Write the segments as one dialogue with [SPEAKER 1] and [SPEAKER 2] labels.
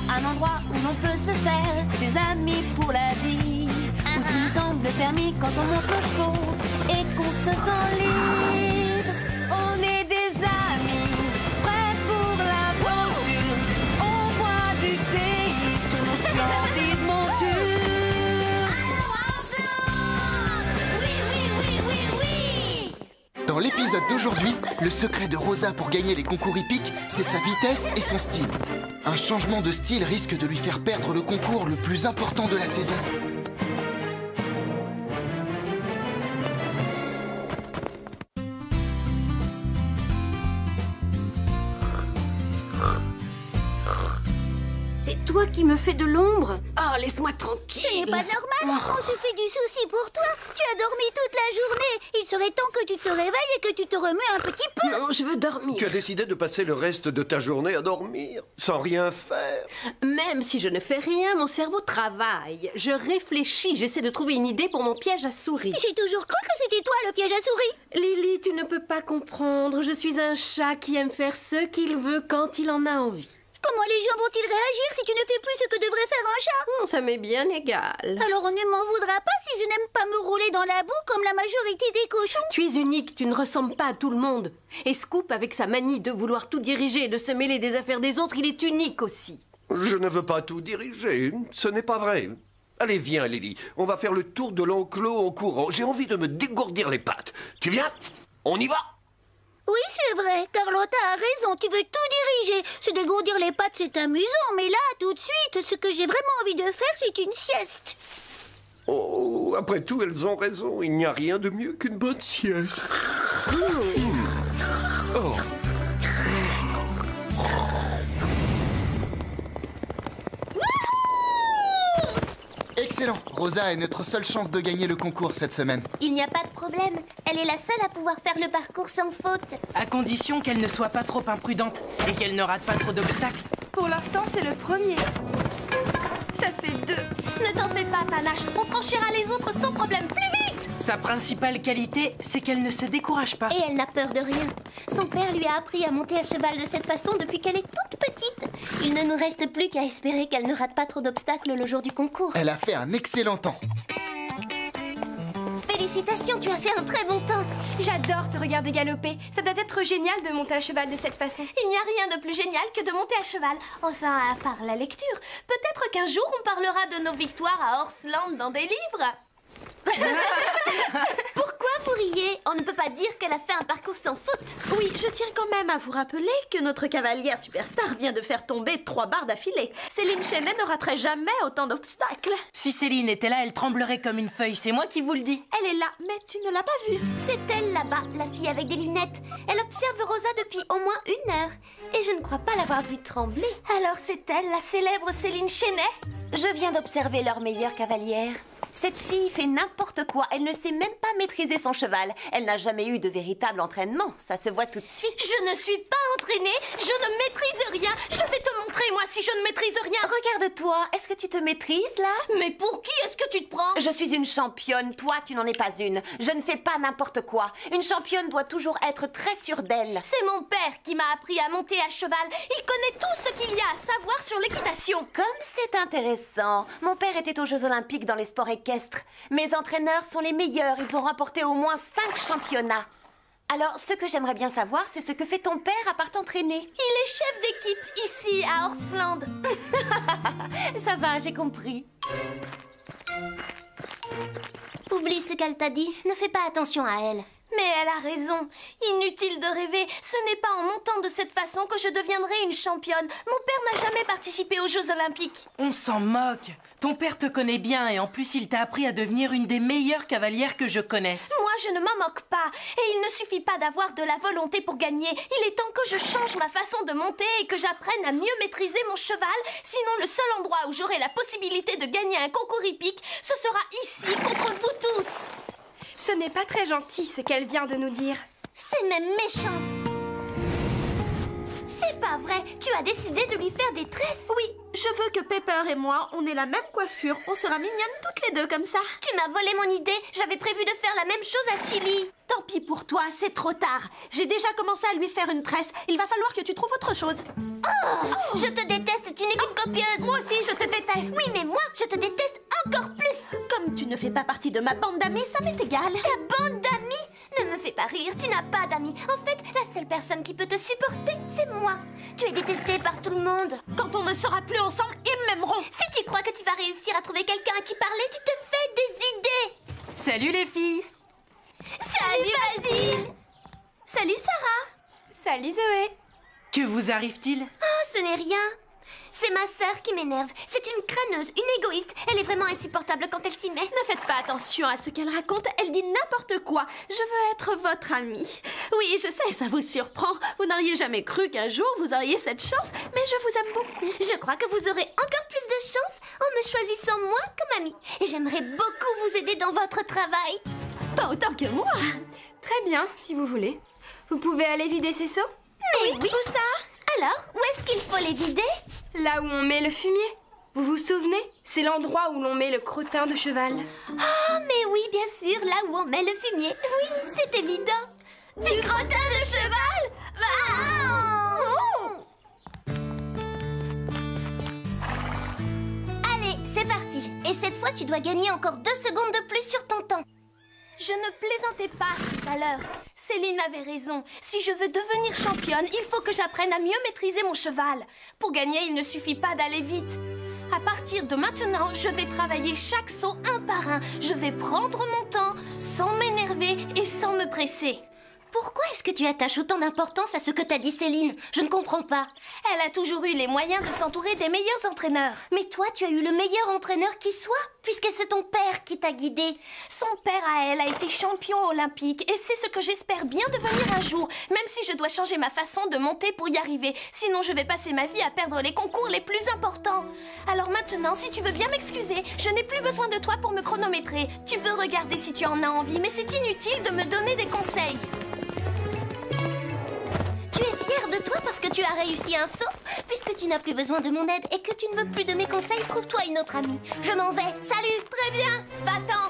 [SPEAKER 1] un endroit où l'on peut se faire des amis pour la vie, où tout nous semble permis quand on monte nos chevaux et qu'on se sent libre. On est des amis, prêts pour l'aventure. On voit du pays sur nos splendides montures.
[SPEAKER 2] Dans l'épisode d'aujourd'hui, le secret de Rosa pour gagner les concours hippiques, c'est sa vitesse et son style. Un changement de style risque de lui faire perdre le concours le plus important de la saison.
[SPEAKER 3] C'est toi qui me fais de l'ombre? Oh, laisse-moi tranquille.
[SPEAKER 4] Ce n'est pas normal. On se fait du souci pour toi. Tu as dormi toute la journée. Il serait temps que tu te réveilles et que tu te remues un petit peu.
[SPEAKER 3] Non, je veux dormir.
[SPEAKER 5] Tu as décidé de passer le reste de ta journée à dormir, sans rien faire.
[SPEAKER 3] Même si je ne fais rien, mon cerveau travaille. Je réfléchis, j'essaie de trouver une idée pour mon piège à souris.
[SPEAKER 4] J'ai toujours cru que c'était toi le piège à souris.
[SPEAKER 3] Lily, tu ne peux pas comprendre. Je suis un chat qui aime faire ce qu'il veut quand il en a envie.
[SPEAKER 4] Comment les gens vont-ils réagir si tu ne fais plus ce que devrait faire un chat?
[SPEAKER 3] Ça m'est bien égal.
[SPEAKER 4] Alors on ne m'en voudra pas si je n'aime pas me rouler dans la boue comme la majorité des cochons.
[SPEAKER 3] Tu es unique, tu ne ressembles pas à tout le monde. Et Scoop, avec sa manie de vouloir tout diriger et de se mêler des affaires des autres, il est unique aussi.
[SPEAKER 5] Je ne veux pas tout diriger, ce n'est pas vrai. Allez, viens, Lily, on va faire le tour de l'enclos en courant. J'ai envie de me dégourdir les pattes. Tu viens? On y va?
[SPEAKER 4] Oui, c'est vrai. Carlotta a raison. Tu veux tout diriger. Se dégourdir les pattes, c'est amusant. Mais là, tout de suite, ce que j'ai vraiment envie de faire, c'est une sieste.
[SPEAKER 5] Oh, après tout, elles ont raison. Il n'y a rien de mieux qu'une bonne sieste. Oh.
[SPEAKER 2] Excellent! Rosa est notre seule chance de gagner le concours cette semaine.
[SPEAKER 4] Il n'y a pas de problème. Elle est la seule à pouvoir faire le parcours sans faute.
[SPEAKER 6] À condition qu'elle ne soit pas trop imprudente et qu'elle ne rate pas trop d'obstacles.
[SPEAKER 1] Pour l'instant, c'est le premier. Ça fait 2.
[SPEAKER 4] Ne t'en fais pas, Panache. On franchira les autres sans problème. Plus vite!
[SPEAKER 6] Sa principale qualité, c'est qu'elle ne se décourage pas.
[SPEAKER 4] Et elle n'a peur de rien. Son père lui a appris à monter à cheval de cette façon depuis qu'elle est toute petite. Il ne nous reste plus qu'à espérer qu'elle ne rate pas trop d'obstacles le jour du concours.
[SPEAKER 2] Elle a fait un excellent temps.
[SPEAKER 4] Félicitations, tu as fait un très bon temps.
[SPEAKER 1] J'adore te regarder galoper. Ça doit être génial de monter à cheval de cette façon.
[SPEAKER 4] Il n'y a rien de plus génial que de monter à cheval. Enfin, à part la lecture. Peut-être qu'un jour, on parlera de nos victoires à Horseland dans des livres. Pourquoi vous riez? On ne peut pas dire qu'elle a fait un parcours sans faute.
[SPEAKER 3] Oui, je tiens quand même à vous rappeler que notre cavalière superstar vient de faire tomber 3 barres d'affilée. Céline Chenet ne raterait jamais autant d'obstacles.
[SPEAKER 6] Si Céline était là, elle tremblerait comme une feuille. C'est moi qui vous le dis.
[SPEAKER 3] Elle est là, mais tu ne l'as pas vue.
[SPEAKER 4] C'est elle là-bas, la fille avec des lunettes. Elle observe Rosa depuis au moins 1 heure. Et je ne crois pas l'avoir vue trembler.
[SPEAKER 1] Alors c'est elle, la célèbre Céline Chenet?
[SPEAKER 4] Je viens d'observer leur meilleure cavalière. Cette fille fait n'importe quoi. Elle ne sait même pas maîtriser son cheval. Elle n'a jamais eu de véritable entraînement. Ça se voit tout de suite.
[SPEAKER 1] Je ne suis pas entraînée. Je ne maîtrise rien. Je vais te montrer, moi, si je ne maîtrise rien.
[SPEAKER 4] Regarde-toi. Est-ce que tu te maîtrises, là?
[SPEAKER 1] Mais pour qui est-ce que tu te prends?
[SPEAKER 4] Je suis une championne. Toi, tu n'en es pas une. Je ne fais pas n'importe quoi. Une championne doit toujours être très sûre d'elle.
[SPEAKER 1] C'est mon père qui m'a appris à monter à cheval. Il connaît tout ce qu'il y a à savoir sur l'équitation.
[SPEAKER 4] Comme c'est intéressant. Mon père était aux Jeux Olympiques dans les sports équestres. Mes entraîneurs sont les meilleurs. Ils ont remporté au moins 5 championnats. Alors, ce que j'aimerais bien savoir, c'est ce que fait ton père à part t'entraîner.
[SPEAKER 1] Il est chef d'équipe ici à Horseland.
[SPEAKER 4] Ça va, j'ai compris. Oublie ce qu'elle t'a dit. Ne fais pas attention à elle.
[SPEAKER 1] Mais elle a raison. Inutile de rêver. Ce n'est pas en montant de cette façon que je deviendrai une championne. Mon père n'a jamais participé aux Jeux Olympiques.
[SPEAKER 6] On s'en moque. Ton père te connaît bien et en plus il t'a appris à devenir une des meilleures cavalières que je connaisse.
[SPEAKER 1] Moi, je ne m'en moque pas. Et il ne suffit pas d'avoir de la volonté pour gagner. Il est temps que je change ma façon de monter et que j'apprenne à mieux maîtriser mon cheval. Sinon, le seul endroit où j'aurai la possibilité de gagner un concours hippique, ce sera ici, contre vous tous. Ce n'est pas très gentil ce qu'elle vient de nous dire.
[SPEAKER 4] C'est même méchant. C'est pas vrai. Tu as décidé de lui faire des tresses.
[SPEAKER 3] Oui, je veux que Pepper et moi, on ait la même coiffure. On sera mignonnes toutes les deux comme ça.
[SPEAKER 4] Tu m'as volé mon idée. J'avais prévu de faire la même chose à Chili.
[SPEAKER 3] Tant pis pis pour toi, c'est trop tard. J'ai déjà commencé à lui faire une tresse. Il va falloir que tu trouves autre chose.
[SPEAKER 7] Oh, je te déteste, tu n'es qu'une copieuse.
[SPEAKER 3] Moi aussi, je te déteste.
[SPEAKER 7] Oui, mais moi, je te déteste encore plus.
[SPEAKER 3] Comme tu ne fais pas partie de ma bande d'amis, ça m'est égal.
[SPEAKER 7] Ta bande d'amis? Ne me fais pas rire, tu n'as pas d'amis. En fait, la seule personne qui peut te supporter, c'est moi. Tu es détesté par tout le monde.
[SPEAKER 3] Quand on ne sera plus ensemble, ils m'aimeront.
[SPEAKER 7] Si tu crois que tu vas réussir à trouver quelqu'un à qui parler, tu te fais des idées.
[SPEAKER 6] Salut les filles!
[SPEAKER 7] Salut Basile.
[SPEAKER 3] Salut Sarah.
[SPEAKER 8] Salut Zoé.
[SPEAKER 6] Que vous arrive-t-il?
[SPEAKER 7] Oh, ce n'est rien. C'est ma sœur qui m'énerve. C'est une crâneuse, une égoïste. Elle est vraiment insupportable quand elle s'y met.
[SPEAKER 3] Ne faites pas attention à ce qu'elle raconte, elle dit n'importe quoi. Je veux être votre amie. Oui, je sais, ça vous surprend. Vous n'auriez jamais cru qu'un jour vous auriez cette chance, mais je vous aime beaucoup.
[SPEAKER 7] Je crois que vous aurez encore plus de chance en me choisissant moi comme amie. Et j'aimerais beaucoup vous aider dans votre travail.
[SPEAKER 3] Pas autant que moi.
[SPEAKER 8] Très bien, si vous voulez. Vous pouvez aller vider ces seaux?
[SPEAKER 7] Mais oui. Où ça? Alors, où est-ce qu'il faut les vider?
[SPEAKER 8] Là où on met le fumier. Vous vous souvenez? C'est l'endroit où l'on met le crottin de cheval.
[SPEAKER 7] Oh, mais oui, bien sûr, là où on met le fumier. Oui, c'est évident. Du crottin de cheval? Allez, c'est parti. Et cette fois, tu dois gagner encore 2 secondes de plus sur ton temps. Je ne plaisantais pas tout à l'heure. Céline avait raison. Si je veux devenir championne, il faut que j'apprenne à mieux maîtriser mon cheval. Pour gagner, il ne suffit pas d'aller vite. À partir de maintenant, je vais travailler chaque saut un par un. Je vais prendre mon temps, sans m'énerver et sans me presser. Pourquoi est-ce que tu attaches autant d'importance à ce que t'a dit Céline? Je ne comprends pas. Elle a toujours eu les moyens de s'entourer des meilleurs entraîneurs. Mais toi, tu as eu le meilleur entraîneur qui soit, puisque c'est ton père qui t'a guidé. Son père à elle a été champion olympique et c'est ce que j'espère bien devenir un jour, même si je dois changer ma façon de monter pour y arriver. Sinon, je vais passer ma vie à perdre les concours les plus importants. Alors maintenant, si tu veux bien m'excuser, je n'ai plus besoin de toi pour me chronométrer. Tu peux regarder si tu en as envie, mais c'est inutile de me donner des conseils. Tu es fière de toi parce que tu as réussi un saut? Puisque tu n'as plus besoin de mon aide et que tu ne veux plus de mes conseils, trouve-toi une autre amie. Je m'en vais. Salut. Très bien. Va-t'en.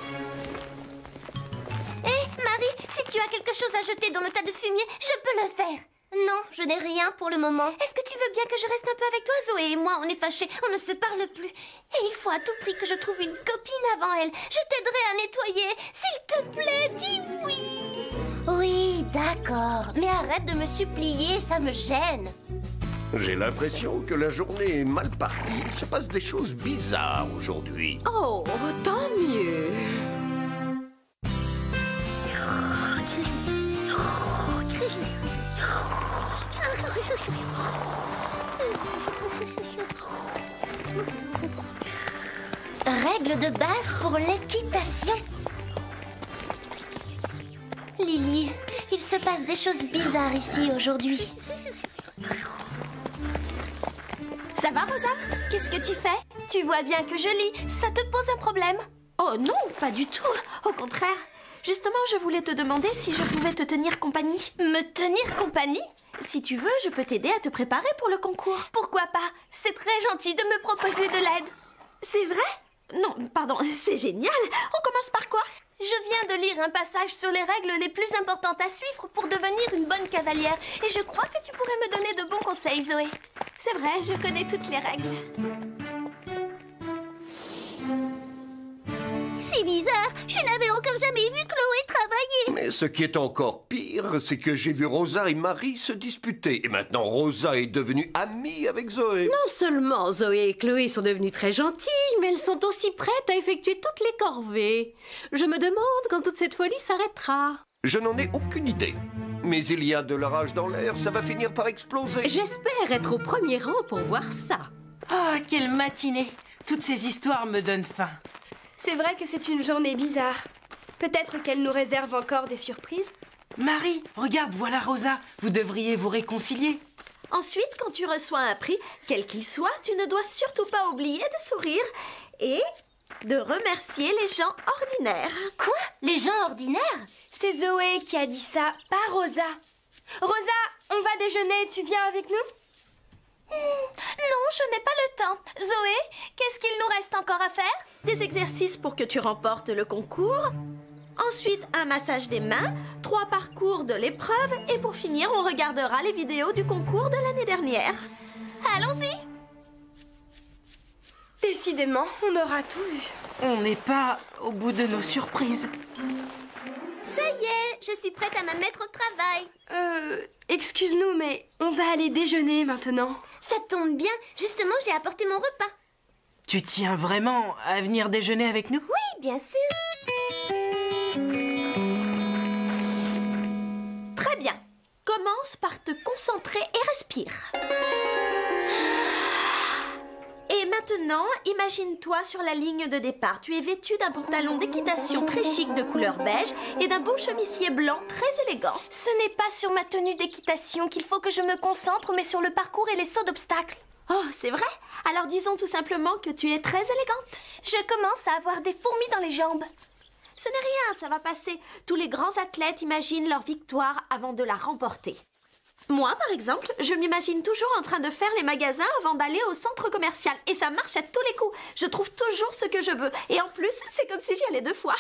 [SPEAKER 7] Hé, Marie, si tu as quelque chose à jeter dans le tas de fumier, je peux le faire. Non, je n'ai rien pour le moment. Est-ce que tu veux bien que je reste un peu avec toi? Zoé et moi, on est fâchés, on ne se parle plus. Et il faut à tout prix que je trouve une copine avant elle. Je t'aiderai à nettoyer. S'il te plaît, dis oui. Oui, d'accord. Mais arrête de me supplier, ça me gêne.
[SPEAKER 5] J'ai l'impression que la journée est mal partie. Il se passe des choses bizarres aujourd'hui.
[SPEAKER 3] Oh, tant mieux.
[SPEAKER 7] Règle de base pour l'équitation. Lily, il se passe des choses bizarres ici aujourd'hui.
[SPEAKER 3] Ça va, Rosa? Qu'est-ce que tu fais?
[SPEAKER 7] Tu vois bien que je lis, ça te pose un problème?
[SPEAKER 3] Oh non, pas du tout. Au contraire. Justement, je voulais te demander si je pouvais te tenir compagnie.
[SPEAKER 7] Me tenir compagnie?
[SPEAKER 3] Si tu veux, je peux t'aider à te préparer pour le concours.
[SPEAKER 7] Pourquoi pas? C'est très gentil de me proposer de l'aide.
[SPEAKER 3] C'est vrai? Non, pardon, c'est génial. On commence par quoi?
[SPEAKER 7] Je viens de lire un passage sur les règles les plus importantes à suivre pour devenir une bonne cavalière. Et je crois que tu pourrais me donner de bons conseils, Zoé.
[SPEAKER 3] C'est vrai, je connais toutes les règles.
[SPEAKER 7] C'est bizarre, je n'avais encore jamais vu Chloé travailler.
[SPEAKER 5] Mais ce qui est encore pire, c'est que j'ai vu Rosa et Marie se disputer. Et maintenant, Rosa est devenue amie avec Zoé.
[SPEAKER 9] Non seulement Zoé et Chloé sont devenues très gentilles, mais elles sont aussi prêtes à effectuer toutes les corvées. Je me demande quand toute cette folie s'arrêtera.
[SPEAKER 5] Je n'en ai aucune idée. Mais il y a de l'orage dans l'air, ça va finir par exploser.
[SPEAKER 9] J'espère être au premier rang pour voir ça.
[SPEAKER 6] Ah, quelle matinée! Toutes ces histoires me donnent faim.
[SPEAKER 8] C'est vrai que c'est une journée bizarre. Peut-être qu'elle nous réserve encore des surprises.
[SPEAKER 6] Marie, regarde, voilà Rosa. Vous devriez vous réconcilier.
[SPEAKER 3] Ensuite, quand tu reçois un prix, quel qu'il soit, tu ne dois surtout pas oublier de sourire et de remercier les gens ordinaires.
[SPEAKER 7] Quoi? Les gens ordinaires?
[SPEAKER 8] C'est Zoé qui a dit ça, pas Rosa. Rosa, on va déjeuner, tu viens avec nous?
[SPEAKER 7] Non, je n'ai pas le temps. Zoé, qu'est-ce qu'il nous reste encore à faire?
[SPEAKER 3] Des exercices pour que tu remportes le concours. Ensuite, un massage des mains, 3 parcours de l'épreuve et pour finir, on regardera les vidéos du concours de l'année dernière.
[SPEAKER 8] Allons-y. Décidément, on aura tout vu.
[SPEAKER 6] On n'est pas au bout de nos surprises.
[SPEAKER 7] Ça y est, je suis prête à me mettre au travail.
[SPEAKER 8] Excuse-nous, mais on va aller déjeuner maintenant.
[SPEAKER 7] Ça tombe bien, justement, j'ai apporté mon repas.
[SPEAKER 6] Tu tiens vraiment à venir déjeuner avec nous?
[SPEAKER 7] Oui, bien sûr.
[SPEAKER 3] Très bien. Commence par te concentrer et respire. Et maintenant, imagine-toi sur la ligne de départ. Tu es vêtu d'un pantalon d'équitation très chic de couleur beige et d'un beau chemisier blanc très élégant.
[SPEAKER 8] Ce n'est pas sur ma tenue d'équitation qu'il faut que je me concentre, mais sur le parcours et les sauts d'obstacles.
[SPEAKER 3] Oh, c'est vrai? Alors disons tout simplement que tu es très élégante.
[SPEAKER 8] Je commence à avoir des fourmis dans les jambes.
[SPEAKER 3] Ce n'est rien, ça va passer. Tous les grands athlètes imaginent leur victoire avant de la remporter. Moi, par exemple, je m'imagine toujours en train de faire les magasins avant d'aller au centre commercial. Et ça marche à tous les coups. Je trouve toujours ce que je veux. Et en plus, c'est comme si j'y allais 2 fois.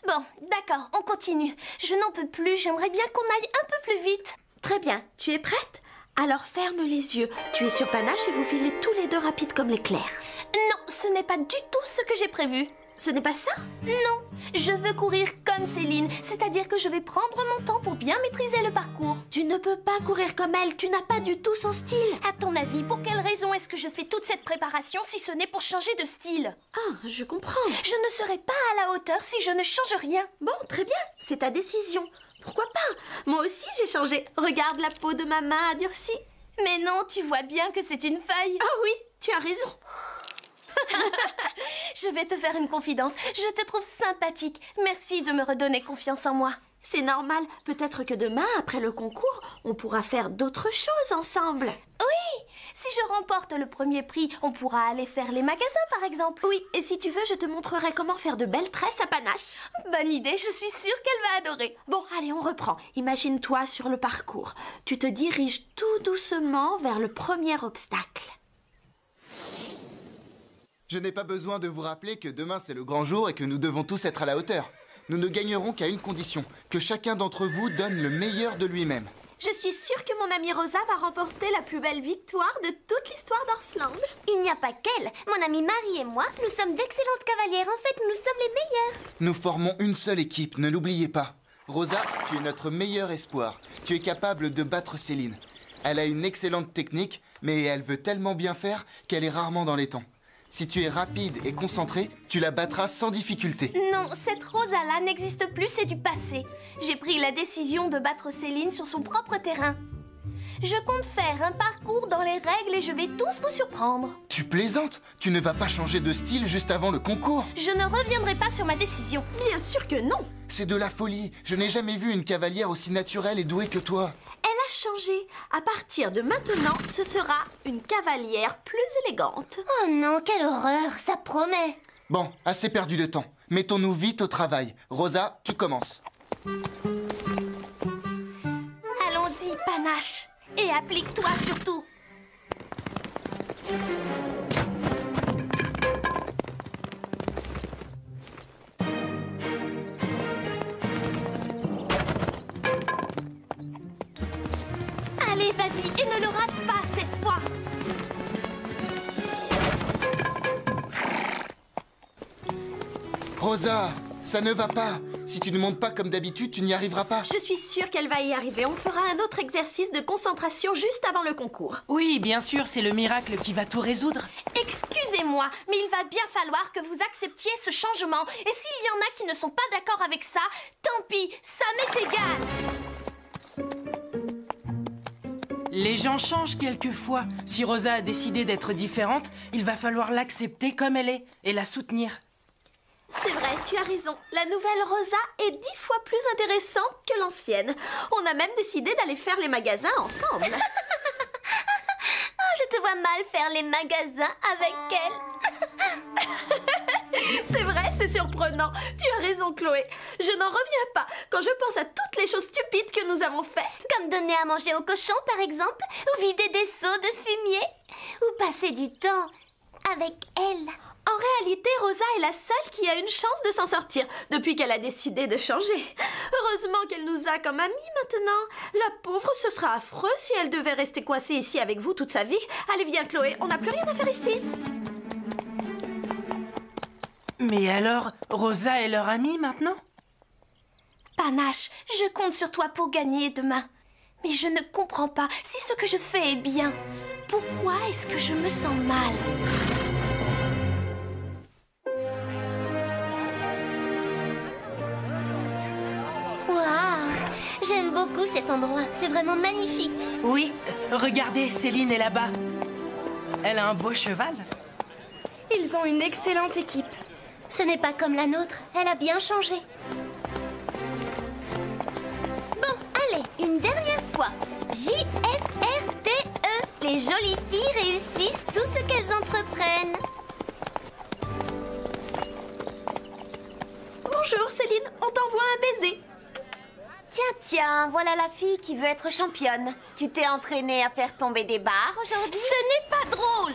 [SPEAKER 8] Bon, d'accord, on continue. Je n'en peux plus, j'aimerais bien qu'on aille un peu plus vite.
[SPEAKER 3] Très bien, tu es prête? Alors ferme les yeux. Tu es sur panache et vous filez tous les 2 rapides comme l'éclair.
[SPEAKER 8] Non, ce n'est pas du tout ce que j'ai prévu.
[SPEAKER 3] Ce n'est pas ça?
[SPEAKER 8] Non, je veux courir comme Céline, c'est-à-dire que je vais prendre mon temps pour bien maîtriser le parcours.
[SPEAKER 3] Tu ne peux pas courir comme elle, tu n'as pas du tout son style.
[SPEAKER 8] À ton avis, pour quelle raison est-ce que je fais toute cette préparation si ce n'est pour changer de style?
[SPEAKER 3] Ah, je comprends.
[SPEAKER 8] Je ne serai pas à la hauteur si je ne change rien.
[SPEAKER 3] Bon, très bien, c'est ta décision. Pourquoi pas? Moi aussi j'ai changé. Regarde, la peau de ma main a durci.
[SPEAKER 8] Mais non, tu vois bien que c'est une feuille.
[SPEAKER 3] Ah oui, tu as raison.
[SPEAKER 8] Je vais te faire une confidence. Je te trouve sympathique. Merci de me redonner confiance en moi.
[SPEAKER 3] C'est normal. Peut-être que demain, après le concours, on pourra faire d'autres choses ensemble.
[SPEAKER 8] Oui, si je remporte le premier prix, on pourra aller faire les magasins, par exemple.
[SPEAKER 3] Oui, et si tu veux, je te montrerai comment faire de belles tresses à panache.
[SPEAKER 8] Bonne idée, je suis sûre qu'elle va adorer.
[SPEAKER 3] Bon, allez, on reprend. Imagine-toi sur le parcours. Tu te diriges tout doucement vers le premier obstacle.
[SPEAKER 2] Je n'ai pas besoin de vous rappeler que demain c'est le grand jour et que nous devons tous être à la hauteur. Nous ne gagnerons qu'à une condition, que chacun d'entre vous donne le meilleur de lui-même.
[SPEAKER 3] Je suis sûre que mon amie Rosa va remporter la plus belle victoire de toute l'histoire d'Arsland.
[SPEAKER 7] Il n'y a pas qu'elle. Mon amie Marie et moi, nous sommes d'excellentes cavalières. En fait, nous sommes les meilleures.
[SPEAKER 2] Nous formons une seule équipe, ne l'oubliez pas. Rosa, tu es notre meilleur espoir. Tu es capable de battre Céline. Elle a une excellente technique, mais elle veut tellement bien faire qu'elle est rarement dans les temps. Si tu es rapide et concentré, tu la battras sans difficulté.
[SPEAKER 8] Non, cette Rosa-là n'existe plus, c'est du passé. J'ai pris la décision de battre Céline sur son propre terrain. Je compte faire un parcours dans les règles et je vais tous vous surprendre.
[SPEAKER 2] Tu plaisantes? Tu ne vas pas changer de style juste avant le concours?
[SPEAKER 8] Je ne reviendrai pas sur ma décision.
[SPEAKER 3] Bien sûr que non.
[SPEAKER 2] C'est de la folie. Je n'ai jamais vu une cavalière aussi naturelle et douée que toi.
[SPEAKER 3] Elle a changé. À partir de maintenant, ce sera une cavalière plus élégante.
[SPEAKER 7] Oh non, quelle horreur, ça promet.
[SPEAKER 2] Bon, assez perdu de temps. Mettons-nous vite au travail. Rosa, tu commences.
[SPEAKER 8] Allons-y, panache. Et applique-toi surtout. Allez, vas-y, et ne le rate pas cette fois.
[SPEAKER 2] Rosa, ça ne va pas. Si tu ne montes pas comme d'habitude, tu n'y arriveras pas.
[SPEAKER 3] Je suis sûre qu'elle va y arriver. On fera un autre exercice de concentration juste avant le concours.
[SPEAKER 6] Oui, bien sûr, c'est le miracle qui va tout résoudre.
[SPEAKER 8] Excusez-moi, mais il va bien falloir que vous acceptiez ce changement. Et s'il y en a qui ne sont pas d'accord avec ça, tant pis, ça m'est égal.
[SPEAKER 6] Les gens changent quelquefois. Si Rosa a décidé d'être différente, il va falloir l'accepter comme elle est et la soutenir.
[SPEAKER 3] C'est vrai, tu as raison. La nouvelle Rosa est 10 fois plus intéressante que l'ancienne. On a même décidé d'aller faire les magasins ensemble.
[SPEAKER 7] Oh, je te vois mal faire les magasins avec elle.
[SPEAKER 3] C'est vrai, c'est surprenant. Tu as raison, Chloé. Je n'en reviens pas quand je pense à toutes les choses stupides que nous avons faites.
[SPEAKER 7] Comme donner à manger aux cochons, par exemple, ou vider des seaux de fumier, ou passer du temps avec elle.
[SPEAKER 3] En réalité, Rosa est la seule qui a une chance de s'en sortir depuis qu'elle a décidé de changer. Heureusement qu'elle nous a comme amis maintenant. La pauvre, ce sera affreux si elle devait rester coincée ici avec vous toute sa vie. Allez, viens Chloé, on n'a plus rien à faire ici.
[SPEAKER 6] Mais alors, Rosa est leur amie maintenant?
[SPEAKER 8] Panache, je compte sur toi pour gagner demain. Mais je ne comprends pas si ce que je fais est bien. Pourquoi est-ce que je me sens mal?
[SPEAKER 7] Waouh! J'aime beaucoup cet endroit. C'est vraiment magnifique.
[SPEAKER 6] Oui, regardez, Céline est là-bas. Elle a un beau cheval.
[SPEAKER 8] Ils ont une excellente équipe.
[SPEAKER 7] Ce n'est pas comme la nôtre. Elle a bien changé. Bon, allez, une dernière fois. J-F-R-T-E. Les jolies filles réussissent tout ce qu'elles entreprennent.
[SPEAKER 3] Bonjour Céline, on t'envoie un baiser.
[SPEAKER 4] Tiens, voilà la fille qui veut être championne. Tu t'es entraînée à faire tomber des barres aujourd'hui?
[SPEAKER 8] Ce n'est pas drôle!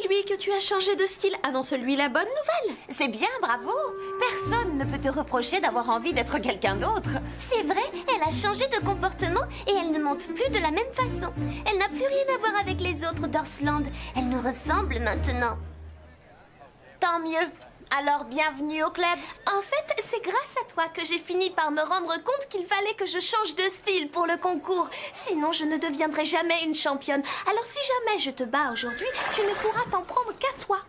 [SPEAKER 3] Dis-lui que tu as changé de style. Annonce-lui la bonne nouvelle.
[SPEAKER 4] C'est bien, bravo. Personne ne peut te reprocher d'avoir envie d'être quelqu'un d'autre.
[SPEAKER 7] C'est vrai, elle a changé de comportement et elle ne monte plus de la même façon. Elle n'a plus rien à voir avec les autres d'Orsland. Elle nous ressemble maintenant.
[SPEAKER 4] Tant mieux. Alors, bienvenue au club.
[SPEAKER 8] En fait, c'est grâce à toi que j'ai fini par me rendre compte qu'il fallait que je change de style pour le concours. Sinon, je ne deviendrai jamais une championne. Alors, si jamais je te bats aujourd'hui, tu ne pourras t'en prendre qu'à toi.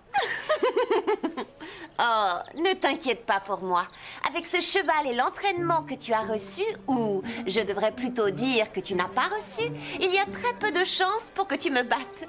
[SPEAKER 4] Oh, ne t'inquiète pas pour moi. Avec ce cheval et l'entraînement que tu as reçu, ou je devrais plutôt dire que tu n'as pas reçu, il y a très peu de chances pour que tu me battes.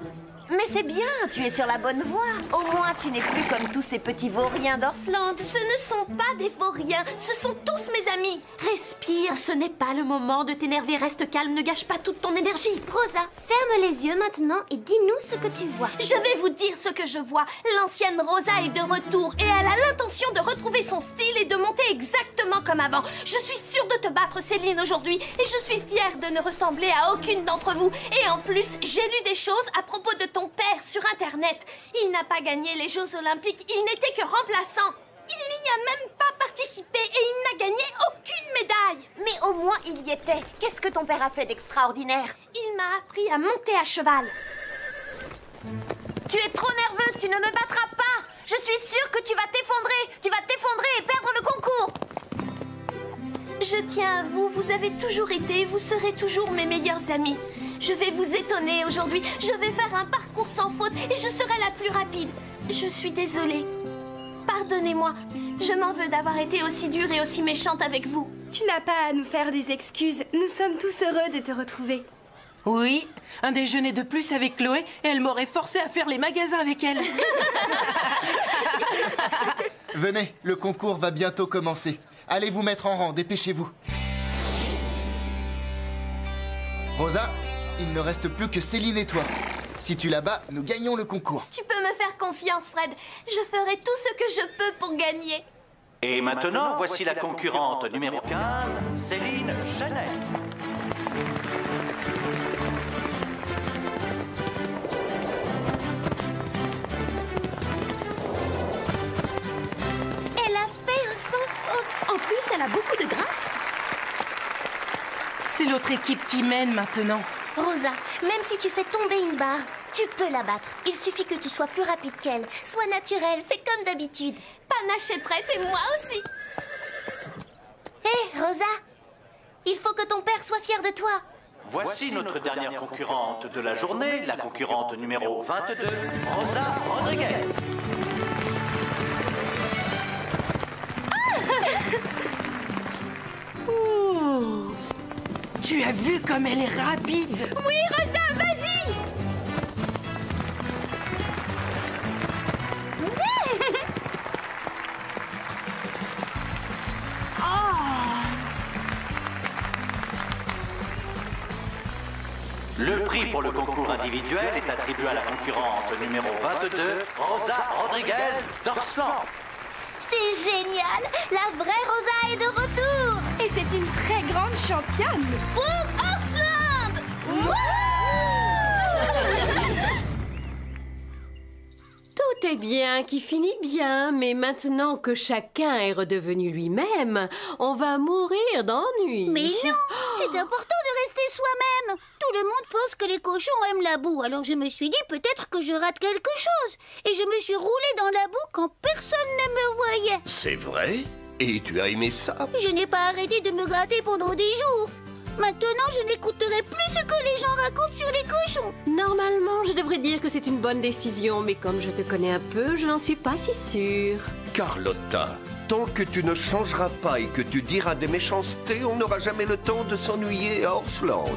[SPEAKER 4] Mais c'est bien, tu es sur la bonne voie. Au moins, tu n'es plus comme tous ces petits vauriens d'Orsland.
[SPEAKER 8] Ce ne sont pas des vauriens, ce sont tous mes amis.
[SPEAKER 3] Respire, ce n'est pas le moment de t'énerver. Reste calme, ne gâche pas toute ton énergie.
[SPEAKER 7] Rosa, ferme les yeux maintenant et dis-nous ce que tu vois.
[SPEAKER 8] Je vais vous dire ce que je vois. L'ancienne Rosa est de retour et elle a l'intention de retrouver son style et de monter exactement comme avant. Je suis sûre de te battre, Céline, aujourd'hui et je suis fière de ne ressembler à aucune d'entre vous. Et en plus, j'ai lu des choses à propos de ton père sur Internet. Il n'a pas gagné les Jeux Olympiques, il n'était que remplaçant. Il n'y a même pas participé et il n'a gagné aucune médaille.
[SPEAKER 4] Mais au moins, il y était. Qu'est-ce que ton père a fait d'extraordinaire?
[SPEAKER 8] Il m'a appris à monter à cheval.
[SPEAKER 4] Tu es trop nerveuse, tu ne me battras pas. Je suis sûre que tu vas t'effondrer. Tu vas t'effondrer et perdre le concours.
[SPEAKER 8] Je tiens à vous, vous avez toujours été et vous serez toujours mes meilleurs amis. Je vais vous étonner aujourd'hui. Je vais faire un parcours sans faute et je serai la plus rapide. Je suis désolée. Pardonnez-moi. Je m'en veux d'avoir été aussi dure et aussi méchante avec vous.
[SPEAKER 10] Tu n'as pas à nous faire des excuses. Nous sommes tous heureux de te retrouver.
[SPEAKER 6] Oui, un déjeuner de plus avec Chloé et elle m'aurait forcé à faire les magasins avec elle.
[SPEAKER 2] Venez, le concours va bientôt commencer. Allez vous mettre en rang, dépêchez-vous. Rosa, il ne reste plus que Céline et toi. Si tu la bats, nous gagnons le concours.
[SPEAKER 8] Tu peux me faire confiance, Fred. Je ferai tout ce que je peux pour gagner.
[SPEAKER 11] Et maintenant, voici la concurrente numéro 15, Céline Chenet.
[SPEAKER 7] Elle a fait un sans faute.
[SPEAKER 3] En plus, elle a beaucoup de grâce.
[SPEAKER 6] C'est l'autre équipe qui mène maintenant.
[SPEAKER 7] Rosa, même si tu fais tomber une barre, tu peux la battre. Il suffit que tu sois plus rapide qu'elle. Sois naturelle, fais comme d'habitude.
[SPEAKER 8] Panache est prête et moi aussi.
[SPEAKER 7] Hé, Rosa, il faut que ton père soit fier de toi.
[SPEAKER 11] Voici notre dernière concurrente de la journée, la concurrente numéro 22, Rosa Rodriguez.
[SPEAKER 6] Ouh. Tu as vu comme elle est rapide?
[SPEAKER 10] Oui, Rosa, vas-y!
[SPEAKER 11] Le prix pour le concours individuel est attribué à la concurrente numéro 22, Rosa Rodriguez d'Orsland.
[SPEAKER 7] C'est génial! La vraie Rosa est de retour!
[SPEAKER 10] Et c'est une très grande championne!
[SPEAKER 7] Pour Orsland!
[SPEAKER 9] Tout Très bien, qui finit bien. Mais maintenant que chacun est redevenu lui-même, on va mourir d'ennui.
[SPEAKER 12] Mais non, c'est important de rester soi-même. Tout le monde pense que les cochons aiment la boue. Alors je me suis dit peut-être que je rate quelque chose. Et je me suis roulée dans la boue quand personne ne me voyait.
[SPEAKER 5] C'est vrai? Et tu as aimé ça?
[SPEAKER 12] Je n'ai pas arrêté de me gratter pendant des jours. Maintenant, je n'écouterai plus ce que les gens racontent sur les cochons.
[SPEAKER 9] Normalement, je devrais dire que c'est une bonne décision, mais comme je te connais un peu, je n'en suis pas si sûre.
[SPEAKER 5] Carlotta, tant que tu ne changeras pas et que tu diras des méchancetés, on n'aura jamais le temps de s'ennuyer à Horseland.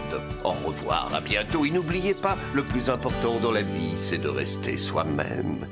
[SPEAKER 5] Au revoir, à bientôt. Et n'oubliez pas, le plus important dans la vie, c'est de rester soi-même.